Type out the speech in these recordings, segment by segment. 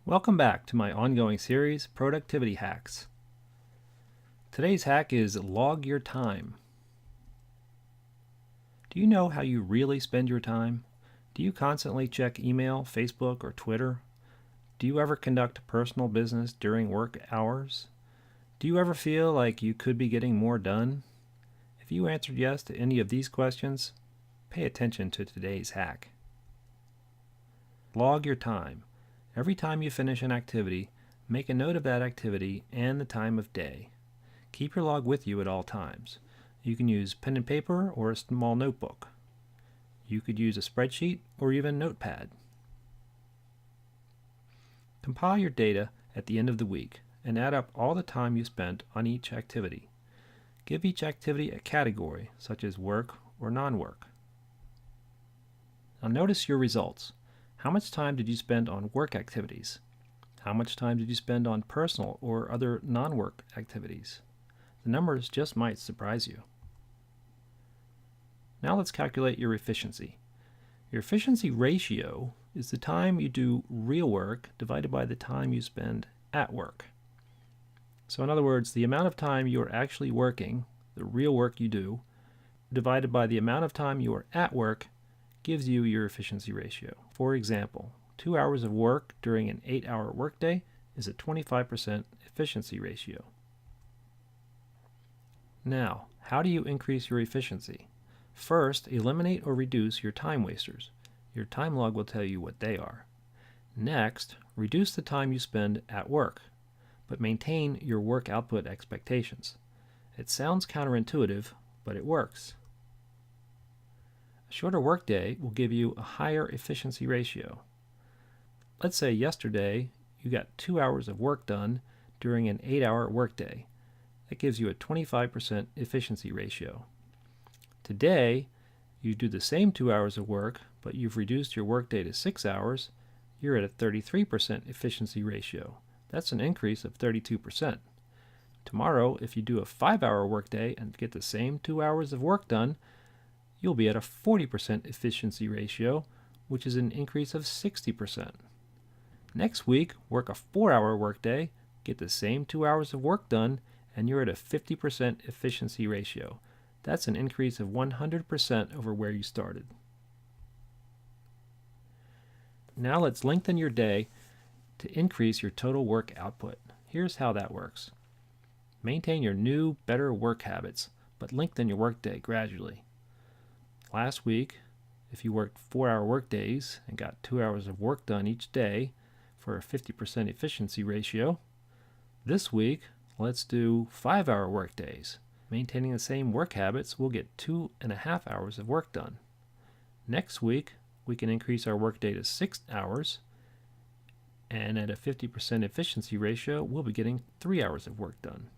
Welcome back to my ongoing series, Productivity Hacks. Today's hack is log your time. Do you know how you really spend your time? Do you constantly check email, Facebook, or Twitter? Do you ever conduct personal business during work hours? Do you ever feel like you could be getting more done? If you answered yes to any of these questions, pay attention to today's hack. Log your time. Every time you finish an activity, make a note of that activity and the time of day. Keep your log with you at all times. You can use pen and paper or a small notebook. You could use a spreadsheet or even Notepad. Compile your data at the end of the week and add up all the time you spent on each activity. Give each activity a category, such as work or non-work. Now notice your results. How much time did you spend on work activities? How much time did you spend on personal or other non-work activities? The numbers just might surprise you. Now let's calculate your efficiency. Your efficiency ratio is the time you do real work divided by the time you spend at work. So in other words, the amount of time you are actually working, the real work you do, divided by the amount of time you are at work gives you your efficiency ratio. For example, 2 hours of work during an 8-hour workday is a 25% efficiency ratio. Now, how do you increase your efficiency? First, eliminate or reduce your time wasters. Your time log will tell you what they are. Next, reduce the time you spend at work, but maintain your work output expectations. It sounds counterintuitive, but it works. A shorter workday will give you a higher efficiency ratio. Let's say yesterday you got 2 hours of work done during an 8-hour workday. That gives you a 25% efficiency ratio. Today, you do the same 2 hours of work, but you've reduced your workday to 6 hours. You're at a 33% efficiency ratio. That's an increase of 32%. Tomorrow, if you do a 5-hour workday and get the same 2 hours of work done, you'll be at a 40% efficiency ratio, which is an increase of 60%. Next week, work a 4-hour workday, get the same 2 hours of work done, and you're at a 50% efficiency ratio. That's an increase of 100% over where you started. Now let's lengthen your day to increase your total work output. Here's how that works. Maintain your new, better work habits, but lengthen your workday gradually. Last week, if you worked 4-hour workdays and got 2 hours of work done each day for a 50% efficiency ratio, this week, let's do 5-hour workdays. Maintaining the same work habits, we'll get 2.5 hours of work done. Next week, we can increase our workday to 6 hours, and at a 50% efficiency ratio, we'll be getting 3 hours of work done.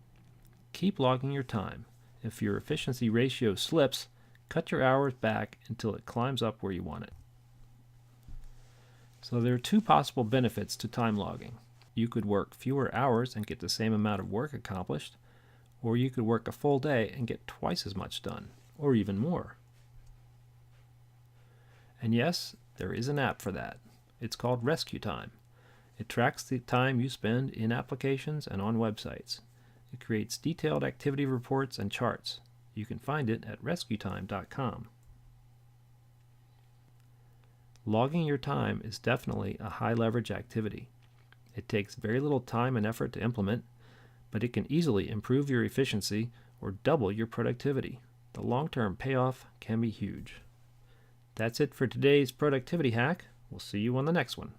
Keep logging your time. If your efficiency ratio slips, cut your hours back until it climbs up where you want it. So there are two possible benefits to time logging. You could work fewer hours and get the same amount of work accomplished, or you could work a full day and get twice as much done, or even more. And yes, there is an app for that. It's called Rescue Time. It tracks the time you spend in applications and on websites. It creates detailed activity reports and charts. You can find it at rescuetime.com. Logging your time is definitely a high leverage activity. It takes very little time and effort to implement, but it can easily improve your efficiency or double your productivity. The long-term payoff can be huge. That's it for today's productivity hack. We'll see you on the next one.